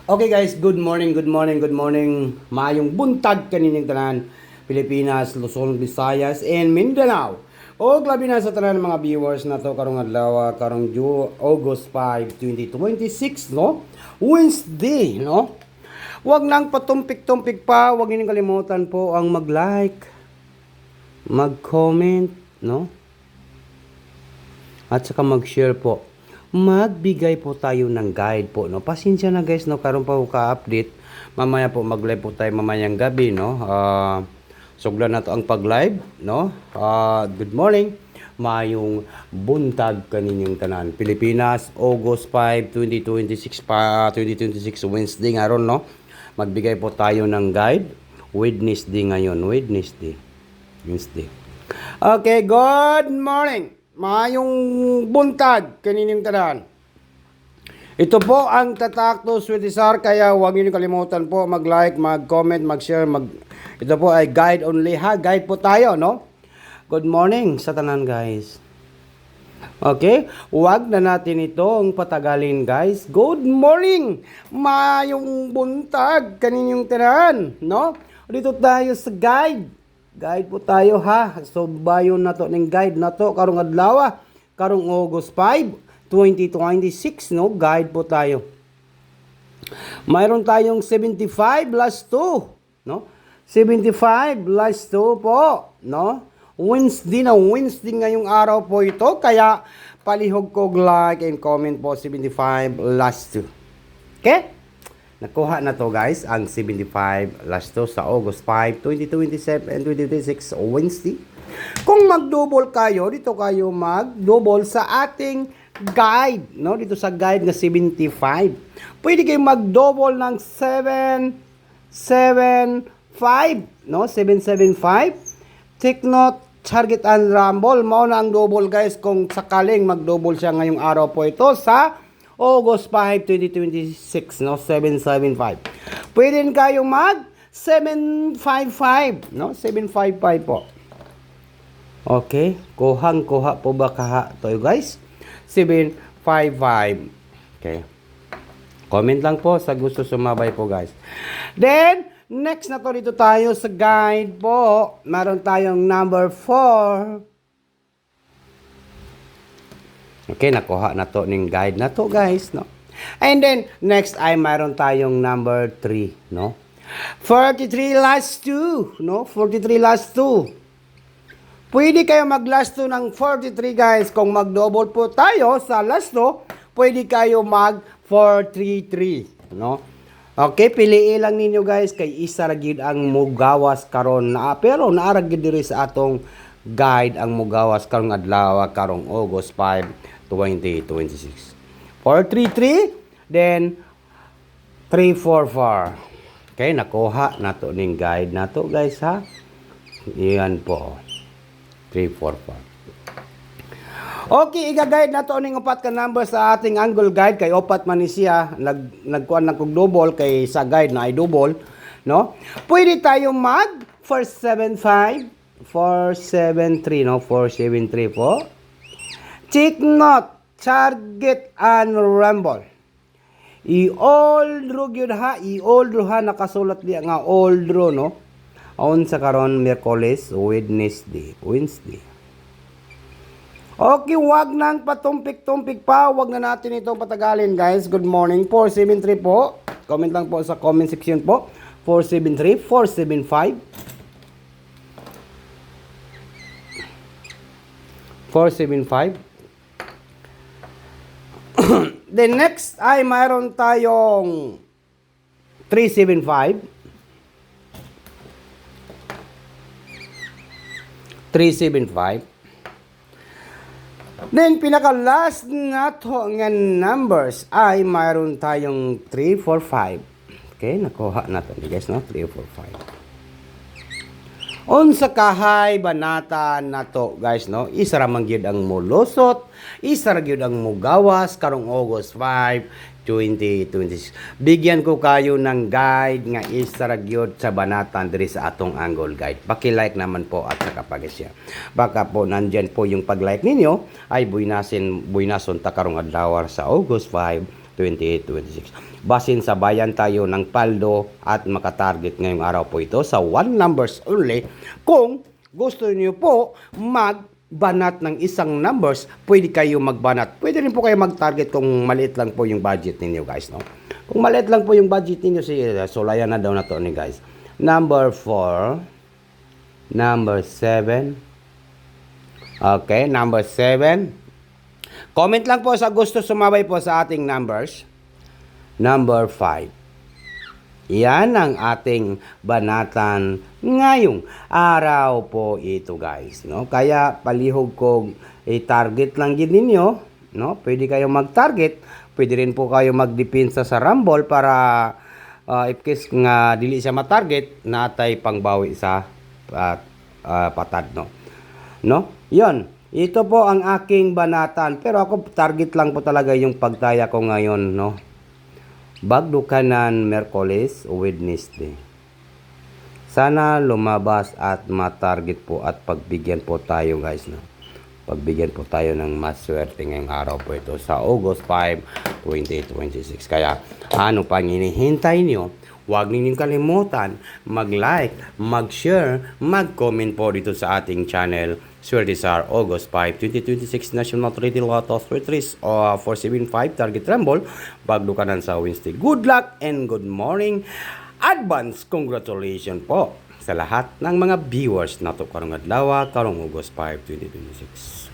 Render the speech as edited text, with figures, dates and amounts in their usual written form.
Okay guys, good morning, good morning, good morning. Maayong buntag kanining tanan, Pilipinas, Luzon, Visayas, and Mindanao. O labi na sa tanan mga viewers na to karong adlaw, karong August 5, 2026, no? Wednesday, no? Huwag nang patumpik-tumpik pa, huwag niyo kalimutan po ang mag-like, mag-comment, no? At saka mag-share po. Magbigay po tayo ng guide po, no? Pasensya na guys, no? Karon pa ko ka-update. Mamaya po mag-live po tayo mamayang gabi, no? Suglan na to ang pag-live, no? Good morning. Mayong buntag kaninyong tanan. Pilipinas, August 5, 2026 pa, 2026 Wednesday ngaron, no? Magbigay po tayo ng guide. Wednesday ngayon, Wednesday. Okay, good morning. Mayong buntag kaninyong tanan. Ito po ang Tatak to Sweetisar, kaya huwag niyo kalimutan po mag-like, mag-comment, mag-share, ito po ay guide only ha, guide po tayo, no? Good morning sa tanan guys. Okay, huwag na natin itong patagalin guys. Good morning, mayong buntag kaninyong tanan, no? Dito tayo sa guide. Guide po tayo ha. So bayon na to ng guide na to karong adlaw, karong August 5, 2026, no? Guide po tayo. Mayroon tayong 75 last 2, no? 75 last 2 po, no? Wednesday ngayong araw po ito, kaya palihog ko like and comment po 75 last 2. Okay? Nakuha na to guys, ang 75 last to sa August 5, 2027 and 2026 Wednesday. Kung mag-double kayo, dito kayo mag-double sa ating guide, no? Dito sa guide na 75. Pwede kayo mag-double ng 775, no? 775. Take note, target and rumble. Mao na ang double guys kung sakaling mag-double siya ngayong araw po ito sa August 5, 2026, no? 775. Pwede rin kayo mag 755, no? 755 po. Okay, kuha po ba kaha to guys? 755. Okay. Comment lang po sa gusto sumabay po guys. Then, next na to dito tayo sa guide po. Meron tayong number 4. Okay, nakuha na to ng guide na to guys, no? And then, next ay mayroon tayong number 3, no? 43 last 2, no? 43 last 2. Pwede kayo mag last 2 ng 43 guys. Kung mag-double po tayo sa last 2, pwede kayo mag 433, no? Okay, piliin lang ninyo guys kay isa ra gyud ang mugawas karon na pero naara gyud diri sa atong guide ang mugawas karong adlaw karong August 5, 2026. 433, then 344. Okay, nakuha na to ning guide na to guys ha. Iyan po. 344. Okay, iga-guide na to ning upat ka number sa ating angle guide kay upat man ni siya nagkuan na kog double kay sa guide na ay double, no? Pwede tayo mag 475, 473, no? 473 po. Take note, target and rumble. I-all draw yun ha, i-all draw ha, nakasulat diya nga all draw, no? On sa karon Miyerkules, Wednesday. Okay, wag nang patumpik-tumpik pa, wag na natin itong patagalin guys. Good morning, 473 po. Comment lang po sa comment section po. 473, 475. 475. Then next ay mayroon tayong 375. 375. Then pinaka last na to nga numbers ay mayroon tayong 345. Okay, nakuha natin guys, no? 345. Unsa kahay banata nato guys, no? Isa ra man gyud ang mulusot, isa ra gyud ang mugawas karong August 5, 2026. Bigyan ko kayo ng guide nga isa ra gyud sa banatan diri sa atong angle guide. Paki-like naman po at saka pag-share. Baka po nandyan po yung pag-like ninyo ay buinason ta karong adlaw sa August 5, 28-26. Basin sa bayan tayo ng paldo at makatarget ngayong araw po ito sa 1 numbers only. Kung gusto niyo po magbanat ng isang numbers, pwede kayo magbanat. Pwede rin po kayo mag-target kung maliit lang po yung budget ninyo, guys, no? Kung maliit lang po yung budget ninyo, sulayan na daw na to ni guys. Number 4, number 7. Okay, number 7. Comment lang po sa gusto sumabay po sa ating numbers. Number 5. Yan ang ating banatan ngayong araw po ito, guys, no? Kaya palihog ko i-target lang din ninyo, no? Pwede kayong mag-target, pwede rin po kayo magdepensa sa rumble para if case nga dili siya ma-target, natay pangbawi sa patad, no? No? 'Yon. Ito po ang aking banatan, pero ako target lang po talaga yung pagtaya ko ngayon, no? Bagdukanan Merkoles o Wednesday. Sana lumabas at matarget po at pagbigyan po tayo, guys, no? Pagbigyan po tayo ng maswerte ngayong araw po ito sa August 5, 2026. Kaya ano pang hinihintay nyo? Huwag ninyong kalimutan mag-like, mag-share, mag-comment po dito sa ating channel. Swerte sa August 5, 2026 National Treaty Lotto 475 Target Rumble. Bagdukanan sa Wednesday. Good luck and good morning. Advance congratulations po sa lahat ng mga viewers na to karong adlaw karong August 5, 2026.